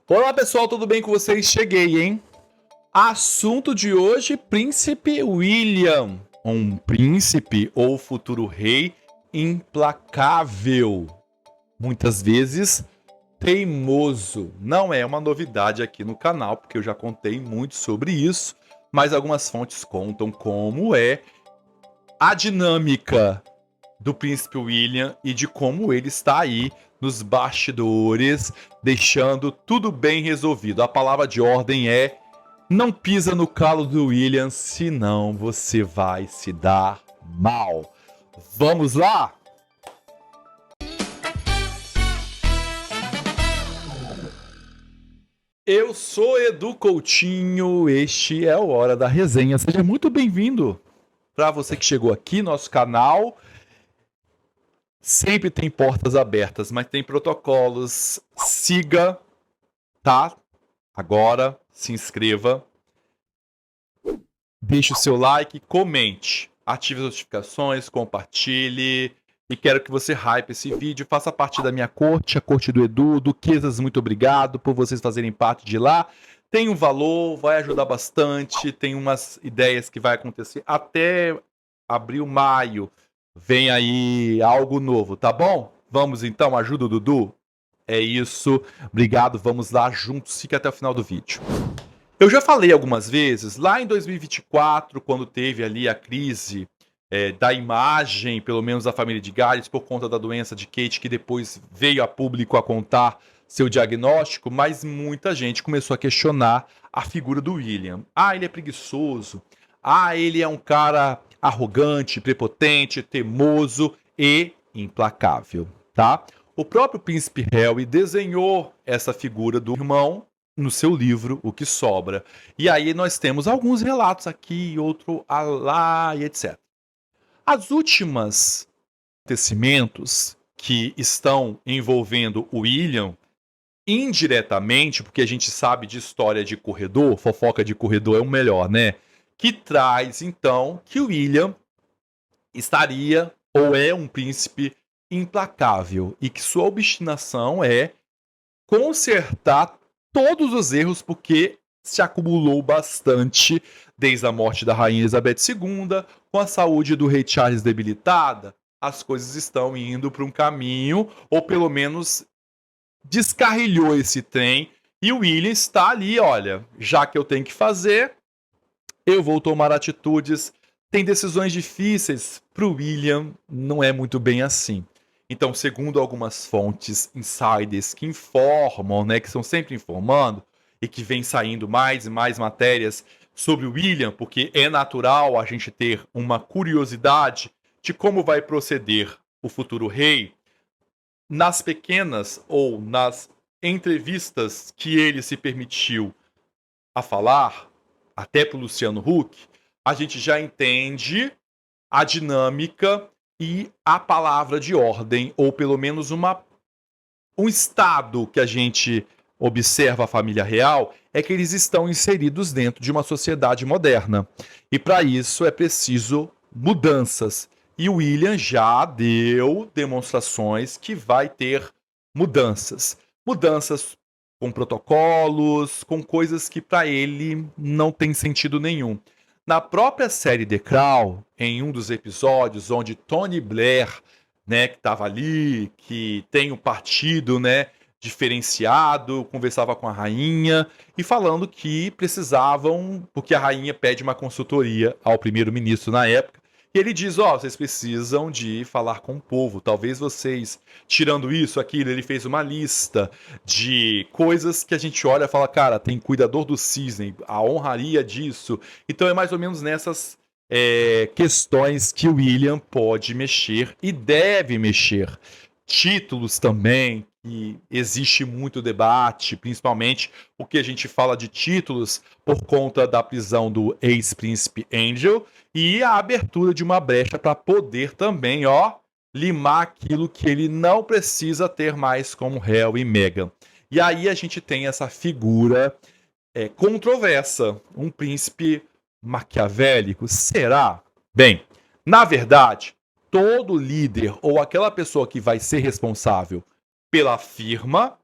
Olá pessoal, tudo bem com vocês? Cheguei, hein? Assunto de hoje: Príncipe William. Um príncipe ou futuro rei implacável. Muitas vezes teimoso. Não é uma novidade aqui no canal, porque eu já contei muito sobre isso, mas algumas fontes contam como é a dinâmica do príncipe William e de como ele está aí nos bastidores, deixando tudo bem resolvido. A palavra de ordem é: não pisa no calo do William, senão você vai se dar mal. Vamos lá? Eu sou Edu Coutinho, este é o Hora da Resenha. Seja muito bem-vindo. Para você que chegou aqui, nosso canal sempre tem portas abertas, mas tem protocolos. Siga, tá? Agora, se inscreva, deixe o seu like, comente, ative as notificações, compartilhe. E quero que você hype esse vídeo, faça parte da minha corte, a corte do Edu, Duquesas, muito obrigado por vocês fazerem parte de lá. Tem um valor, vai ajudar bastante, tem umas ideias que vai acontecer até abril, maio. Vem aí algo novo, tá bom? Vamos então, ajuda o Dudu? É isso, obrigado, vamos lá juntos, fique até o final do vídeo. Eu já falei algumas vezes, lá em 2024, quando teve ali a crise da imagem, pelo menos da família de Gales, por conta da doença de Kate, que depois veio a público a contar seu diagnóstico, mas muita gente começou a questionar a figura do William. Ah, ele é preguiçoso. Ah, ele é um cara arrogante, prepotente, teimoso e implacável, tá? O próprio príncipe Harry desenhou essa figura do irmão no seu livro O que Sobra. E aí nós temos alguns relatos aqui, outro alá e etc. As últimas acontecimentos que estão envolvendo o William, indiretamente, porque a gente sabe de história de corredor, fofoca de corredor é o melhor, né? Que traz, então, que o William estaria ou é um príncipe implacável e que sua obstinação é consertar todos os erros, porque se acumulou bastante desde a morte da Rainha Elizabeth II, com a saúde do rei Charles debilitada, as coisas estão indo para um caminho, ou pelo menos descarrilhou esse trem, e o William está ali, olha, já que eu tenho que fazer, eu vou tomar atitudes. Tem decisões difíceis, para o William não é muito bem assim. Então, segundo algumas fontes insiders que informam, né, que estão sempre informando, e que vem saindo mais e mais matérias sobre o William, porque é natural a gente ter uma curiosidade de como vai proceder o futuro rei, nas pequenas ou nas entrevistas que ele se permitiu a falar, até para o Luciano Huck, a gente já entende a dinâmica e a palavra de ordem, ou pelo menos um estado que a gente observa a família real, é que eles estão inseridos dentro de uma sociedade moderna. E para isso é preciso mudanças. E o William já deu demonstrações que vai ter mudanças. Mudanças com protocolos, com coisas que para ele não tem sentido nenhum. Na própria série The Crown, em um dos episódios onde Tony Blair, né, que estava ali, que tem um partido, né, diferenciado, conversava com a rainha e falando que precisavam, porque a rainha pede uma consultoria ao primeiro-ministro na época, e ele diz, vocês precisam de falar com o povo, talvez vocês, tirando isso, aquilo, ele fez uma lista de coisas que a gente olha e fala, cara, tem cuidador do cisne, a honraria disso, então é mais ou menos nessas questões que o William pode mexer e deve mexer. Títulos também, e existe muito debate, principalmente o que a gente fala de títulos por conta da prisão do ex-príncipe Angel e a abertura de uma brecha para poder também, limar aquilo que ele não precisa ter mais como Harry e Meghan. E aí a gente tem essa figura controversa, um príncipe maquiavélico, será? Bem, na verdade, todo líder ou aquela pessoa que vai ser responsável pela firma,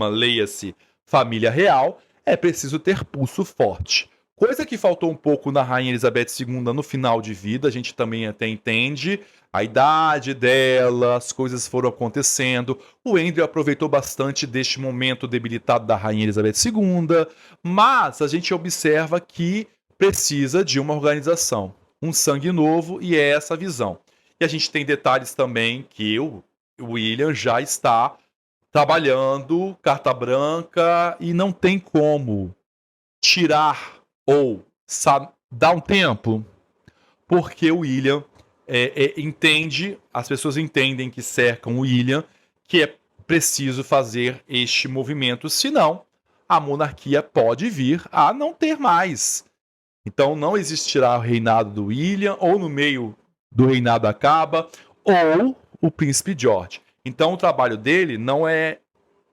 leia-se família real, é preciso ter pulso forte. Coisa que faltou um pouco na Rainha Elizabeth II no final de vida, a gente também até entende a idade dela, as coisas foram acontecendo. O Andrew aproveitou bastante deste momento debilitado da Rainha Elizabeth II, mas a gente observa que precisa de uma organização, um sangue novo, e é essa a visão. E a gente tem detalhes também que o William já está trabalhando, carta branca, e não tem como tirar ou dar um tempo, porque o William entende, as pessoas entendem que cercam o William, que é preciso fazer este movimento, senão a monarquia pode vir a não ter mais. Então não existirá o reinado do William, ou no meio do reinado acaba, ou o príncipe George. Então o trabalho dele não é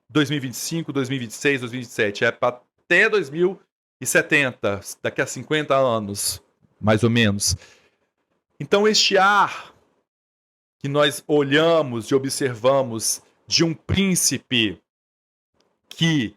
2025, 2026, 2027, é para até 2070, daqui a 50 anos, mais ou menos. Então este ar que nós olhamos e observamos de um príncipe que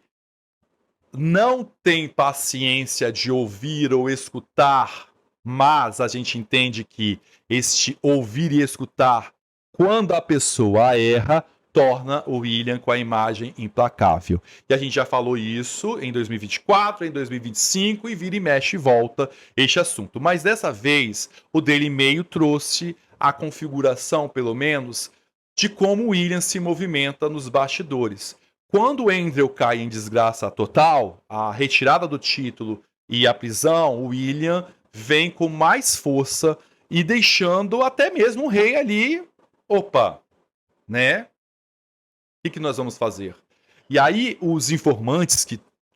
não tem paciência de ouvir ou escutar, mas a gente entende que este ouvir e escutar, quando a pessoa erra, torna o William com a imagem implacável. E a gente já falou isso em 2024, em 2025, e vira e mexe e volta este assunto. Mas dessa vez, o Daily Mail trouxe a configuração, pelo menos, de como o William se movimenta nos bastidores. Quando o Andrew cai em desgraça total, a retirada do título e a prisão, o William vem com mais força e deixando até mesmo o rei ali, opa, né? O que nós vamos fazer? E aí os informantes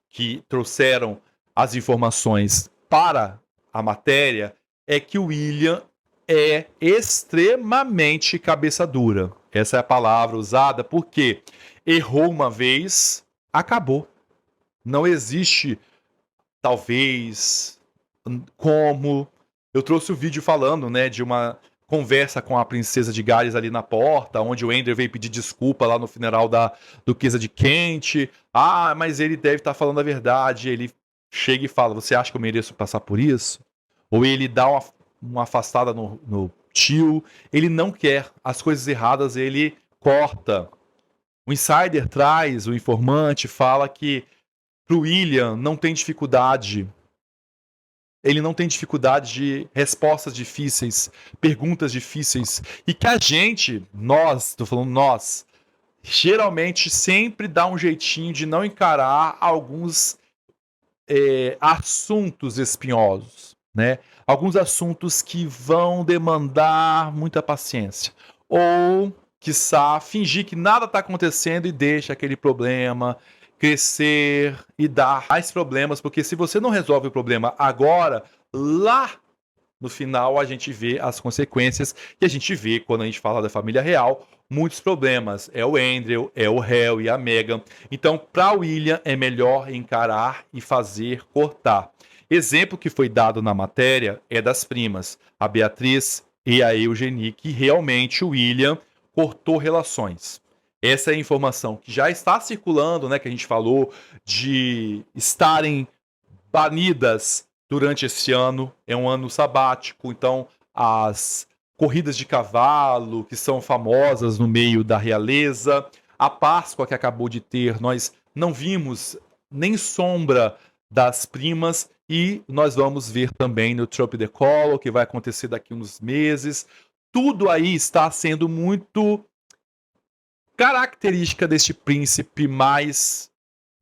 que trouxeram as informações para a matéria é que o William é extremamente cabeça dura. Essa é a palavra usada porque errou uma vez, acabou. Não existe, talvez, como. Eu trouxe o vídeo falando, né, de uma conversa com a princesa de Gales ali na porta, onde o Andrew veio pedir desculpa lá no funeral da duquesa de Kent. Ah, mas ele deve estar falando a verdade. Ele chega e fala, você acha que eu mereço passar por isso? Ou ele dá uma afastada no tio. Ele não quer as coisas erradas, ele corta. O insider traz, o informante fala que pro William não tem dificuldade. Ele não tem dificuldade de respostas difíceis, perguntas difíceis. E que a gente, nós, tô falando nós, geralmente sempre dá um jeitinho de não encarar alguns assuntos espinhosos, né? Alguns assuntos que vão demandar muita paciência. Ou, quiçá, fingir que nada está acontecendo e deixa aquele problema crescer e dar mais problemas, porque se você não resolve o problema agora, lá no final a gente vê as consequências, e a gente vê, quando a gente fala da família real, muitos problemas. É o Andrew, é o Harry e a Meghan. Então, para William, é melhor encarar e fazer cortar. Exemplo que foi dado na matéria é das primas, a Beatriz e a Eugenie, que realmente o William cortou relações. Essa é a informação que já está circulando, né, que a gente falou, de estarem banidas durante esse ano. É um ano sabático, então as corridas de cavalo, que são famosas no meio da realeza, a Páscoa que acabou de ter, nós não vimos nem sombra das primas, e nós vamos ver também no Trope de Colo, que vai acontecer daqui uns meses. Tudo aí está sendo muito característica deste príncipe mais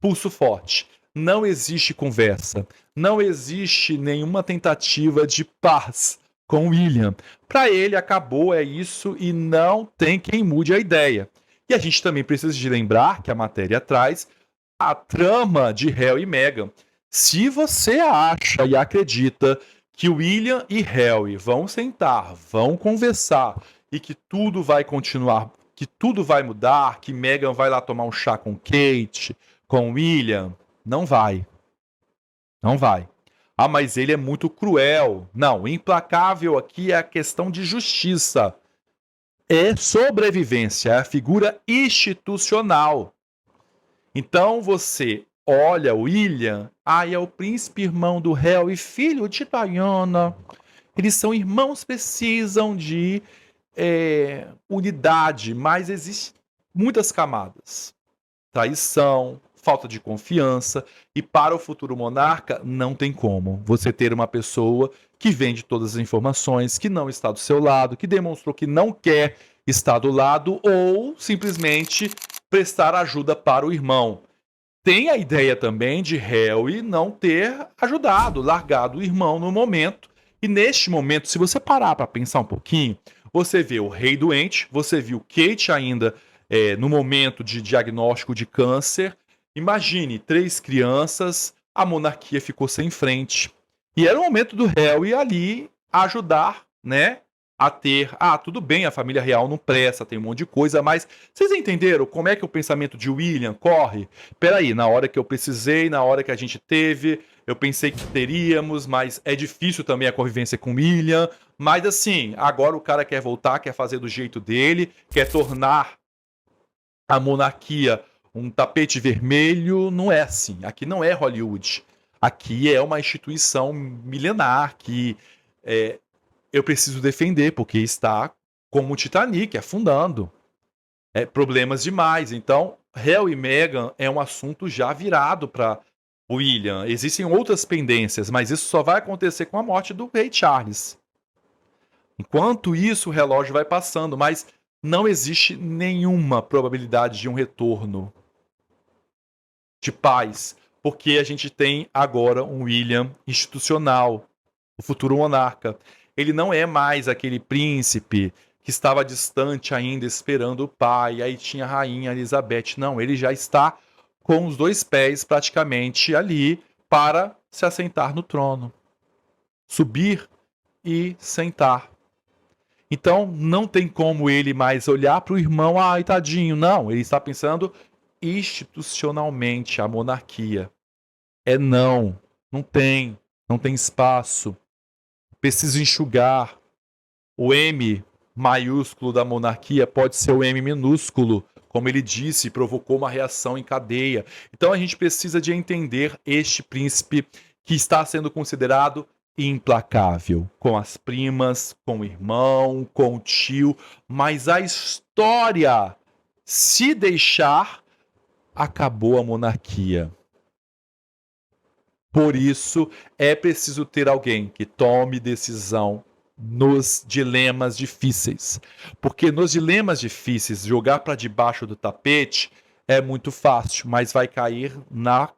pulso forte. Não existe conversa, não existe nenhuma tentativa de paz com William. Para ele, acabou, é isso, e não tem quem mude a ideia. E a gente também precisa de lembrar que a matéria traz a trama de Harry e Meghan. Se você acha e acredita que William e Harry vão sentar, vão conversar e que tudo vai continuar, que tudo vai mudar, que Meghan vai lá tomar um chá com Kate, com William, não vai. Não vai. Ah, mas ele é muito cruel. Não, implacável aqui é a questão de justiça. É sobrevivência, é a figura institucional. Então você Olha, William, é o príncipe irmão do réu e filho de Diana. Eles são irmãos, precisam de unidade, mas existem muitas camadas. Traição, falta de confiança, e para o futuro monarca não tem como você ter uma pessoa que vende todas as informações, que não está do seu lado, que demonstrou que não quer estar do lado ou simplesmente prestar ajuda para o irmão. Tem a ideia também de Harry não ter ajudado, largado o irmão no momento. E neste momento, se você parar para pensar um pouquinho, você vê o rei doente, você viu Kate ainda no momento de diagnóstico de câncer. Imagine, 3 crianças, a monarquia ficou sem frente. E era o momento do Harry ali ajudar, né? A ter, tudo bem, a família real não presta, tem um monte de coisa, mas vocês entenderam como é que o pensamento de William corre? Peraí, na hora que eu precisei, na hora que a gente teve, eu pensei que teríamos, mas é difícil também a convivência com William. Mas assim, agora o cara quer voltar, quer fazer do jeito dele, quer tornar a monarquia um tapete vermelho. Não é assim. Aqui não é Hollywood. Aqui é uma instituição milenar que eu preciso defender, porque está como o Titanic, afundando. Problemas demais. Então, Harry e Meghan é um assunto já virado para William. Existem outras pendências, mas isso só vai acontecer com a morte do rei Charles. Enquanto isso, o relógio vai passando, mas não existe nenhuma probabilidade de um retorno de paz, porque a gente tem agora um William institucional, o futuro monarca. Ele não é mais aquele príncipe que estava distante ainda esperando o pai, aí tinha a rainha Elizabeth. Não, ele já está com os 2 pés praticamente ali para se assentar no trono. Subir e sentar. Então não tem como ele mais olhar para o irmão, tadinho. Não, ele está pensando institucionalmente a monarquia. Não tem espaço. Preciso enxugar. O M maiúsculo da monarquia pode ser o M minúsculo, como ele disse, provocou uma reação em cadeia. Então a gente precisa de entender este príncipe que está sendo considerado implacável, com as primas, com o irmão, com o tio, mas a história, se deixar, acabou a monarquia. Por isso, é preciso ter alguém que tome decisão nos dilemas difíceis. Porque nos dilemas difíceis, jogar para debaixo do tapete é muito fácil, mas vai cair na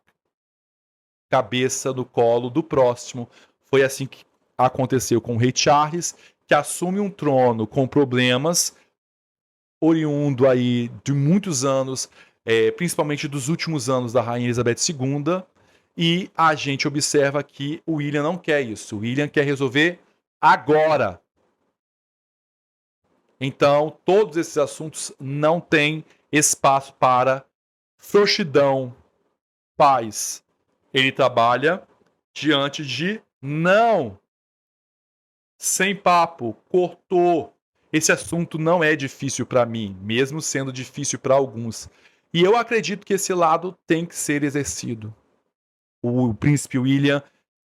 cabeça, no colo do próximo. Foi assim que aconteceu com o rei Charles, que assume um trono com problemas, oriundo aí de muitos anos, principalmente dos últimos anos da rainha Elizabeth II, e a gente observa que o William não quer isso. O William quer resolver agora. Então, todos esses assuntos não têm espaço para frouxidão, paz. Ele trabalha diante de não. Sem papo, cortou. Esse assunto não é difícil para mim, mesmo sendo difícil para alguns. E eu acredito que esse lado tem que ser exercido. O príncipe William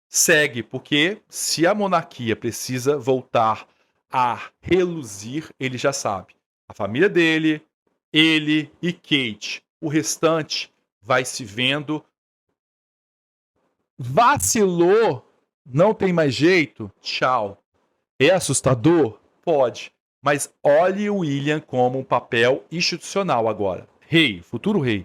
segue, porque se a monarquia precisa voltar a reluzir, ele já sabe. A família dele, ele e Kate. O restante vai se vendo. Vacilou, não tem mais jeito, tchau. É assustador? Pode. Mas olhe o William como um papel institucional agora. Rei, futuro rei.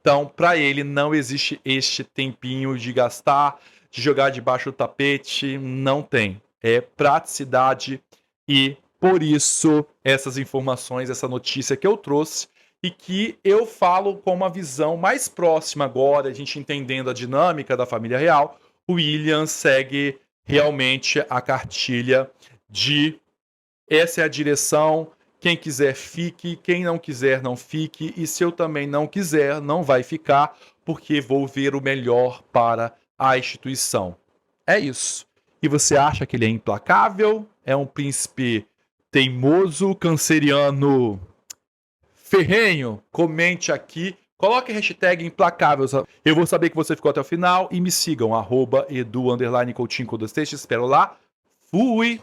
Então, para ele, não existe este tempinho de gastar, de jogar debaixo do tapete. Não tem. É praticidade e, por isso, essas informações, essa notícia que eu trouxe e que eu falo com uma visão mais próxima agora, a gente entendendo a dinâmica da família real, o William segue realmente a cartilha de essa é a direção, quem quiser fique, quem não quiser não fique, e se eu também não quiser, não vai ficar, porque vou ver o melhor para a instituição. É isso. E você acha que ele é implacável? É um príncipe teimoso, canceriano ferrenho? Comente aqui Coloque a hashtag implacável. Eu vou saber que você ficou até o final. E me sigam, @edu_coutinho com 2 T. Te espero lá. Fui!